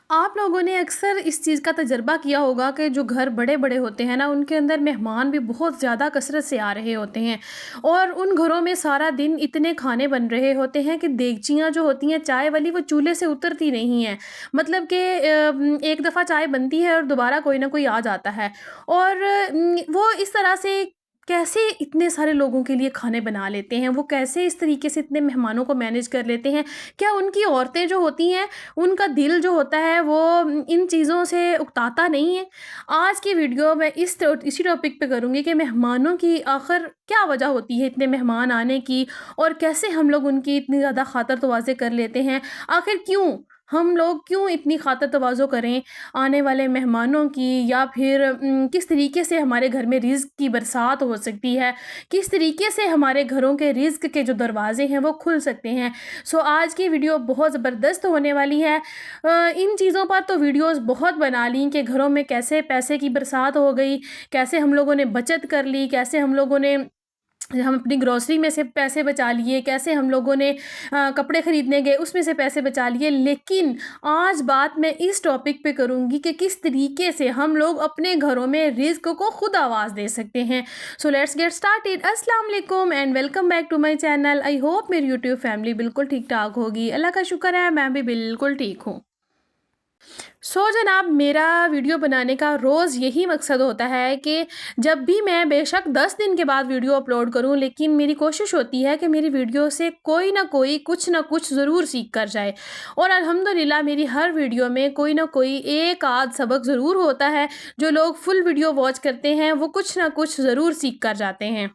آپ لوگوں نے اکثر اس چیز کا تجربہ کیا ہوگا کہ جو گھر بڑے بڑے ہوتے ہیں نا، ان کے اندر مہمان بھی بہت زیادہ کثرت سے آ رہے ہوتے ہیں، اور ان گھروں میں سارا دن اتنے کھانے بن رہے ہوتے ہیں کہ دیگچیاں جو ہوتی ہیں چائے والی وہ چولہے سے اترتی نہیں ہیں۔ مطلب کہ ایک دفعہ چائے بنتی ہے اور دوبارہ کوئی نہ کوئی آ جاتا ہے، اور وہ اس طرح سے کیسے اتنے سارے لوگوں کے لیے کھانے بنا لیتے ہیں، وہ کیسے اس طریقے سے اتنے مہمانوں کو مینیج کر لیتے ہیں؟ کیا ان کی عورتیں جو ہوتی ہیں ان کا دل جو ہوتا ہے وہ ان چیزوں سے اکتاتا نہیں ہے؟ آج کی ویڈیو میں اسی ٹاپک پہ کروں گی کہ مہمانوں کی آخر کیا وجہ ہوتی ہے اتنے مہمان آنے کی، اور کیسے ہم لوگ ان کی اتنی زیادہ خاطر تواضع کر لیتے ہیں۔ آخر ہم لوگ کیوں اتنی خاطر تواضع کریں آنے والے مہمانوں کی، یا پھر کس طریقے سے ہمارے گھر میں رزق کی برسات ہو سکتی ہے، کس طریقے سے ہمارے گھروں کے رزق کے جو دروازے ہیں وہ کھل سکتے ہیں۔ آج کی ویڈیو بہت زبردست ہونے والی ہے۔ ان چیزوں پر تو ویڈیوز بہت بنا لیں کہ گھروں میں کیسے پیسے کی برسات ہو گئی، کیسے ہم لوگوں نے بچت کر لی، کیسے ہم لوگوں نے اپنی گروسری میں سے پیسے بچا لیے، کیسے ہم لوگوں نے کپڑے خریدنے گئے اس میں سے پیسے بچا لیے۔ لیکن آج بات میں اس ٹاپک پہ کروں گی کہ کس طریقے سے ہم لوگ اپنے گھروں میں رزق کو خود آواز دے سکتے ہیں۔ Let's get started. السلام علیکم and welcome back to my channel. I hope میری یوٹیوب فیملی بالکل ٹھیک ٹھاک ہوگی، اللہ کا شکر ہے میں بھی بالکل ٹھیک ہوں۔ جناب، میرا ویڈیو بنانے کا روز یہی مقصد ہوتا ہے کہ جب بھی میں بے شک 10 دن کے بعد ویڈیو اپلوڈ کروں، لیکن میری کوشش ہوتی ہے کہ میری ویڈیو سے کوئی نہ کوئی کچھ نہ کچھ ضرور سیکھ کر جائے، اور الحمدللہ میری ہر ویڈیو میں کوئی نہ کوئی ایک آدھ سبق ضرور ہوتا ہے۔ جو لوگ فل ویڈیو واچ کرتے ہیں وہ کچھ نہ کچھ ضرور سیکھ کر جاتے ہیں۔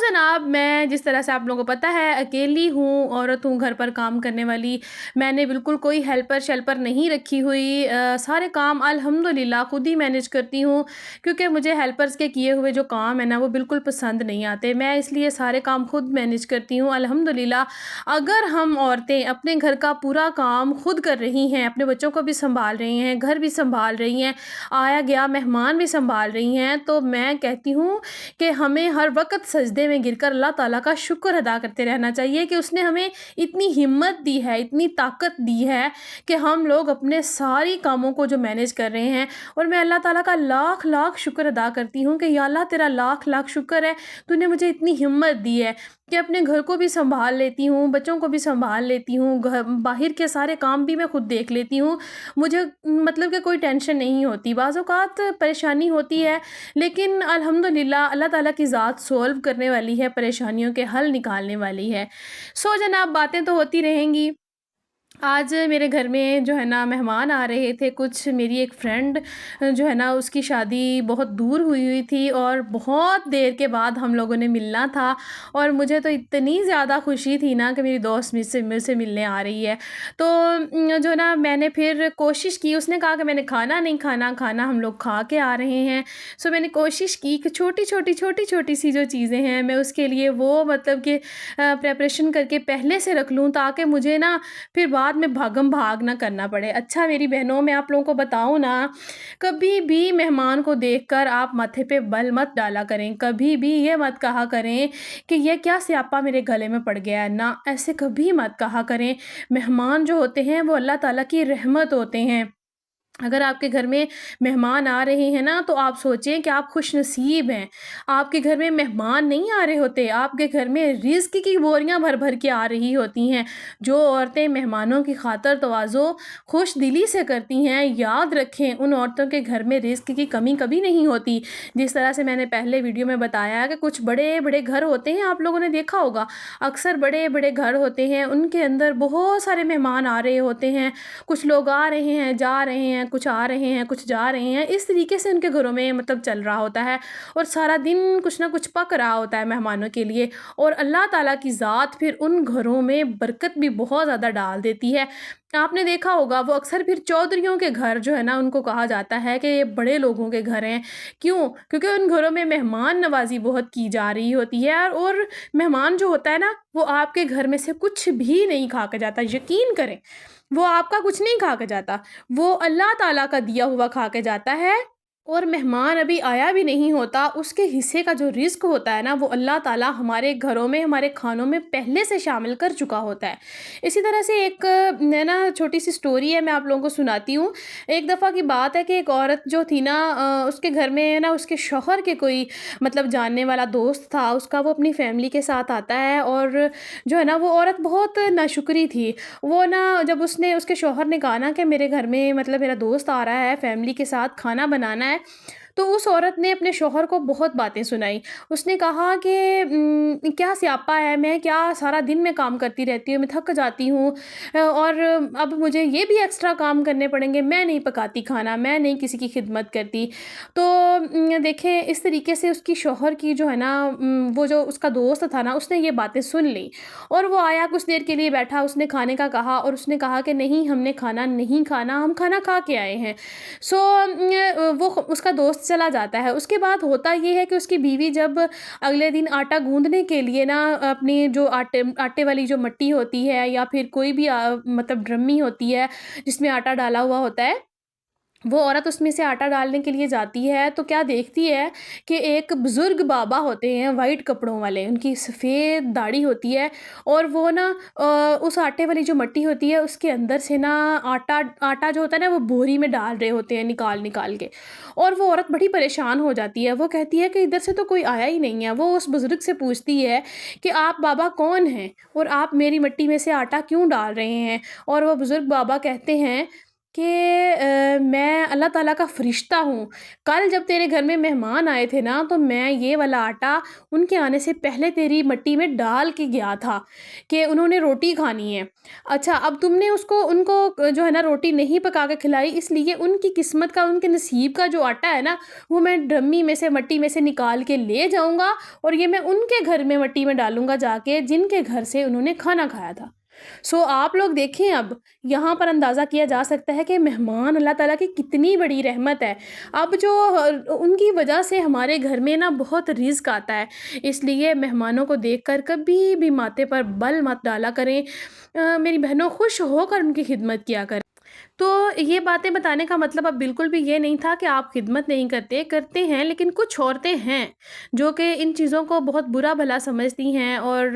جناب، میں جس طرح سے آپ لوگوں کو پتہ ہے اکیلی ہوں، عورت ہوں، گھر پر کام کرنے والی۔ میں نے بالکل کوئی ہیلپر شیلپر نہیں رکھی ہوئی، سارے کام الحمدللہ خود ہی مینیج کرتی ہوں، کیونکہ مجھے ہیلپرز کے کیے ہوئے جو کام ہیں نا وہ بالکل پسند نہیں آتے۔ میں اس لیے سارے کام خود مینیج کرتی ہوں الحمدللہ۔ اگر ہم عورتیں اپنے گھر کا پورا کام خود کر رہی ہیں، اپنے بچوں کو بھی سنبھال رہی ہیں، گھر بھی سنبھال رہی ہیں، آیا گیا مہمان بھی سنبھال رہی ہیں، تو میں کہتی ہوں کہ ہمیں ہر وقت سجدے میں گر کر اللہ تعالیٰ کا شکر ادا کرتے رہنا چاہیے کہ اس نے ہمیں اتنی ہمت دی ہے، اتنی طاقت دی ہے کہ ہم لوگ اپنے ساری کاموں کو جو مینیج کر رہے ہیں۔ اور میں اللہ تعالیٰ کا لاکھ لاکھ شکر ادا کرتی ہوں کہ یا اللہ تیرا لاکھ لاکھ شکر ہے، تو نے مجھے اتنی ہمت دی ہے کہ اپنے گھر کو بھی سنبھال لیتی ہوں، بچوں کو بھی سنبھال لیتی ہوں، باہر کے سارے کام بھی میں خود دیکھ لیتی ہوں۔ مجھے مطلب کہ کوئی ٹینشن نہیں ہوتی۔ بعض اوقات پریشانی ہوتی ہے، لیکن الحمدللہ اللہ تعالیٰ کی ذات سولو کرنے والی ہے، پریشانیوں کے حل نکالنے والی ہے۔ جناب، باتیں تو ہوتی رہیں گی۔ آج میرے گھر میں جو ہے نا مہمان آ رہے تھے کچھ۔ میری ایک فرینڈ جو ہے نا اس کی شادی بہت دور ہوئی تھی، اور بہت دیر کے بعد ہم لوگوں نے ملنا تھا، اور مجھے تو اتنی زیادہ خوشی تھی نا کہ میری دوست مجھ سے ملنے آ رہی ہے۔ تو جو نا میں نے پھر کوشش کی، اس نے کہا کہ میں نے کھانا نہیں کھانا، کھانا ہم لوگ کھا کے آ رہے ہیں۔ میں نے کوشش کی کہ چھوٹی چھوٹی سی جو چیزیں ہیں میں اس کے لیے وہ مطلب کہ پریپریشن کر کے پہلے سے رکھ لوں، تاکہ مجھے نا پھر بعد میں بھاگم بھاگ نہ کرنا پڑے۔ اچھا میری بہنوں، میں آپ لوگوں کو بتاؤں نا، کبھی بھی مہمان کو دیکھ کر آپ ماتھے پہ بل مت ڈالا کریں، کبھی بھی یہ مت کہا کریں کہ یہ کیا سیاپا میرے گلے میں پڑ گیا ہے، نہ ایسے کبھی مت کہا کریں۔ مہمان جو ہوتے ہیں وہ اللہ تعالیٰ کی رحمت ہوتے ہیں۔ اگر آپ کے گھر میں مہمان آ رہے ہیں نا تو آپ سوچیں کہ آپ خوش نصیب ہیں۔ آپ کے گھر میں مہمان نہیں آ رہے ہوتے، آپ کے گھر میں رزق کی بوریاں بھر بھر کے آ رہی ہوتی ہیں۔ جو عورتیں مہمانوں کی خاطر تواضع خوش دلی سے کرتی ہیں، یاد رکھیں ان عورتوں کے گھر میں رزق کی کمی کبھی نہیں ہوتی۔ جس طرح سے میں نے پہلے ویڈیو میں بتایا کہ کچھ بڑے بڑے گھر ہوتے ہیں، آپ لوگوں نے دیکھا ہوگا اکثر بڑے بڑے گھر ہوتے ہیں، ان کے اندر بہت سارے مہمان آ رہے ہوتے ہیں، کچھ لوگ آ رہے ہیں جا رہے ہیں، کچھ آ رہے ہیں کچھ جا رہے ہیں، اس طریقے سے ان کے گھروں میں مطلب چل رہا ہوتا ہے، اور سارا دن کچھ نہ کچھ پک رہا ہوتا ہے مہمانوں کے لیے، اور اللہ تعالیٰ کی ذات پھر ان گھروں میں برکت بھی بہت زیادہ ڈال دیتی ہے۔ آپ نے دیکھا ہوگا وہ اکثر پھر چودھریوں کے گھر جو ہے نا ان کو کہا جاتا ہے کہ یہ بڑے لوگوں کے گھر ہیں۔ کیونکہ ان گھروں میں مہمان نوازی بہت کی جا رہی ہوتی ہے، اور مہمان جو ہوتا ہے نا وہ آپ کے گھر میں سے کچھ بھی نہیں کھا کے جاتا، یقین کریں وہ آپ کا کچھ نہیں کھا کے جاتا، وہ اللہ تعالیٰ کا دیا ہوا کھا کے جاتا ہے، اور مہمان ابھی آیا بھی نہیں ہوتا، اس کے حصے کا جو رزق ہوتا ہے نا، وہ اللہ تعالیٰ ہمارے گھروں میں، ہمارے کھانوں میں پہلے سے شامل کر چکا ہوتا ہے۔ اسی طرح سے ایک نا چھوٹی سی سٹوری ہے، میں آپ لوگوں کو سناتی ہوں۔ ایک دفعہ کی بات ہے کہ ایک عورت جو تھی نا، اس کے گھر میں نا اس کے شوہر کے کوئی مطلب جاننے والا دوست تھا اس کا، وہ اپنی فیملی کے ساتھ آتا ہے، اور جو ہے نا وہ عورت بہت ناشکری تھی۔ وہ نا جب اس کے شوہر نے کہا نا کہ میرے گھر میں مطلب میرا دوست آ رہا ہے، فیملی کے ساتھ کھانا بنانا ہے، تو اس عورت نے اپنے شوہر کو بہت باتیں سنائیں۔ اس نے کہا کہ کیا سیاپا ہے، میں کیا سارا دن میں کام کرتی رہتی ہوں، میں تھک جاتی ہوں، اور اب مجھے یہ بھی ایکسٹرا کام کرنے پڑیں گے، میں نہیں پکاتی کھانا، میں نہیں کسی کی خدمت کرتی۔ تو دیکھیں اس طریقے سے اس کی شوہر کی جو ہے نا، وہ جو اس کا دوست تھا نا، اس نے یہ باتیں سن لیں، اور وہ آیا، کچھ دیر کے لیے بیٹھا، اس نے کھانے کا کہا، اور اس نے کہا کہ نہیں، ہم نے کھانا نہیں کھانا، ہم کھانا کھا کے آئے ہیں۔ سو وہ اس کا دوست چلا جاتا ہے۔ اس کے بعد ہوتا یہ ہے کہ اس کی بیوی جب اگلے دن آٹا گوندنے کے لیے نا، اپنی جو آٹے والی جو مٹی ہوتی ہے، یا پھر کوئی بھی مطلب ڈرمی ہوتی ہے جس میں آٹا ڈالا ہوا ہوتا ہے، وہ عورت اس میں سے آٹا ڈالنے کے لیے جاتی ہے، تو کیا دیکھتی ہے کہ ایک بزرگ بابا ہوتے ہیں وائٹ کپڑوں والے، ان کی سفید داڑھی ہوتی ہے، اور وہ نا اس آٹے والی جو مٹی ہوتی ہے اس کے اندر سے نا آٹا جو ہوتا ہے نا، وہ بوری میں ڈال رہے ہوتے ہیں نکال نکال کے، اور وہ عورت بڑی پریشان ہو جاتی ہے۔ وہ کہتی ہے کہ ادھر سے تو کوئی آیا ہی نہیں ہے۔ وہ اس بزرگ سے پوچھتی ہے کہ آپ بابا کون ہیں، اور آپ میری مٹی میں سے آٹا کیوں ڈال رہے ہیں؟ اور وہ بزرگ بابا کہتے ہیں کہ میں اللہ تعالیٰ کا فرشتہ ہوں، کل جب تیرے گھر میں مہمان آئے تھے نا، تو میں یہ والا آٹا ان کے آنے سے پہلے تیری مٹی میں ڈال کے گیا تھا کہ انہوں نے روٹی کھانی ہے۔ اچھا، اب تم نے ان کو جو ہے نا روٹی نہیں پکا کے کھلائی، اس لیے ان کی قسمت کا، ان کے نصیب کا جو آٹا ہے نا، وہ میں ڈرمی میں سے، مٹی میں سے نکال کے لے جاؤں گا، اور یہ میں ان کے گھر میں مٹی میں ڈالوں گا جا کے، جن کے گھر سے انہوں نے کھانا کھایا تھا۔ آپ لوگ دیکھیں، اب یہاں پر اندازہ کیا جا سکتا ہے کہ مہمان اللہ تعالیٰ کی کتنی بڑی رحمت ہے۔ اب جو ان کی وجہ سے ہمارے گھر میں نا بہت رزق آتا ہے، اس لیے مہمانوں کو دیکھ کر کبھی بھی ماتھے پر بل مت ڈالا کریں، میری بہنوں، خوش ہو کر ان کی خدمت کیا کریں۔ تو یہ باتیں بتانے کا مطلب اب بالکل بھی یہ نہیں تھا کہ آپ خدمت نہیں کرتے ہیں، لیکن کچھ عورتیں ہیں جو کہ ان چیزوں کو بہت برا بھلا سمجھتی ہیں، اور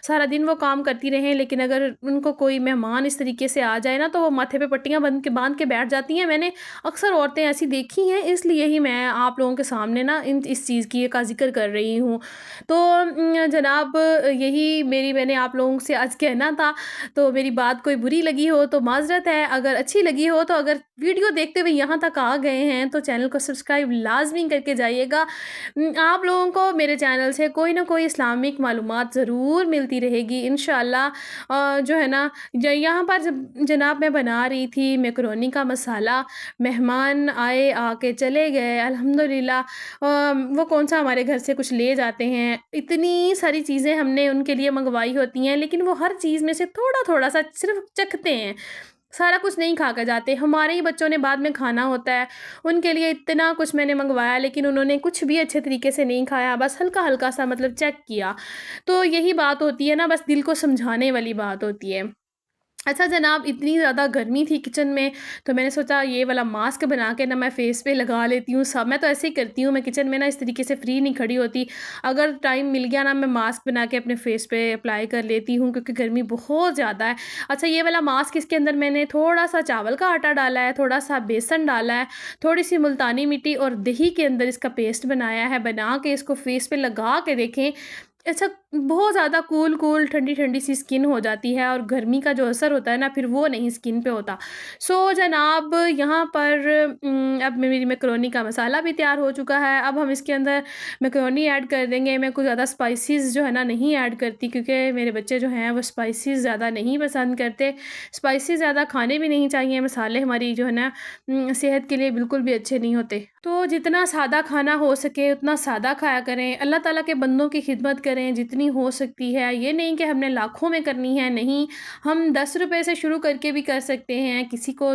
سارا دن وہ کام کرتی رہیں، لیکن اگر ان کو کوئی مہمان اس طریقے سے آ جائے نا، تو وہ ماتھے پہ پٹیاں باندھ کے بیٹھ جاتی ہیں۔ میں نے اکثر عورتیں ایسی دیکھی ہیں، اس لیے ہی میں آپ لوگوں کے سامنے نا اس چیز کا ذکر کر رہی ہوں۔ تو جناب، یہی میں نے آپ لوگوں سے آج کہنا تھا۔ تو میری بات کوئی بری لگی ہو تو معذرت ہے، اگر اچھی لگی ہو تو، اگر ویڈیو دیکھتے ہوئے یہاں تک آ گئے ہیں تو چینل کو سبسکرائب لازمی کر کے جائیے گا۔ آپ لوگوں کو میرے چینل سے کوئی نہ کوئی اسلامک معلومات ضرور ملتی رہے گی انشاءاللہ۔ جو ہے نا، یہاں پر جناب میں بنا رہی تھی میکرونی کا مسالہ، مہمان آئے، آ کے چلے گئے، الحمدللہ۔ وہ کون سا ہمارے گھر سے کچھ لے جاتے ہیں، اتنی ساری چیزیں ہم نے ان کے لیے منگوائی ہوتی ہیں، لیکن وہ ہر چیز میں سے تھوڑا تھوڑا سا صرف چکھتے ہیں، سارا کچھ نہیں کھا کے جاتے۔ ہمارے ہی بچوں نے بعد میں کھانا ہوتا ہے، ان کے لیے اتنا کچھ میں نے منگوایا، لیکن انہوں نے کچھ بھی اچھے طریقے سے نہیں کھایا، بس ہلکا ہلکا سا مطلب چیک کیا۔ تو یہی بات ہوتی ہے نا، بس دل کو سمجھانے والی بات ہوتی ہے۔ اچھا جناب، اتنی زیادہ گرمی تھی کچن میں، تو میں نے سوچا یہ والا ماسک بنا کے نا میں فیس پہ لگا لیتی ہوں۔ میں تو ایسے ہی کرتی ہوں، میں کچن میں نا اس طریقے سے فری نہیں کھڑی ہوتی، اگر ٹائم مل گیا نا میں ماسک بنا کے اپنے فیس پہ اپلائی کر لیتی ہوں، کیونکہ گرمی بہت زیادہ ہے۔ اچھا، یہ والا ماسک، اس کے اندر میں نے تھوڑا سا چاول کا آٹا ڈالا ہے، تھوڑا سا بیسن ڈالا ہے، تھوڑی سی ملتانی مٹی اور دہی کے اندر اس کا پیسٹ بنایا ہے۔ بنا کے اس کو فیس پہ لگا کے دیکھیں، اچھا، بہت زیادہ کول ٹھنڈی ٹھنڈی سی سکن ہو جاتی ہے، اور گرمی کا جو اثر ہوتا ہے نا، پھر وہ نہیں سکن پہ ہوتا۔ جناب، یہاں پر اب میری میکرونی کا مسالہ بھی تیار ہو چکا ہے۔ اب ہم اس کے اندر میکرونی ایڈ کر دیں گے۔ میں کچھ زیادہ اسپائسیز جو ہے نا نہیں ایڈ کرتی، کیونکہ میرے بچے جو ہیں وہ اسپائسیز زیادہ نہیں پسند کرتے۔ اسپائسیز زیادہ کھانے بھی نہیں چاہیے، مسالے ہماری جو ہے نا صحت کے لیے بالکل بھی اچھے نہیں ہوتے۔ تو جتنا سادہ کھانا ہو سکے اتنا سادہ کھایا کریں، اللہ تعالیٰ کے بندوں کی خدمت کریں جتنی ہو سکتی ہے۔ یہ نہیں کہ ہم نے لاکھوں میں کرنی ہے، نہیں، ہم 10 روپے سے شروع کر کے بھی کر سکتے ہیں، کسی کو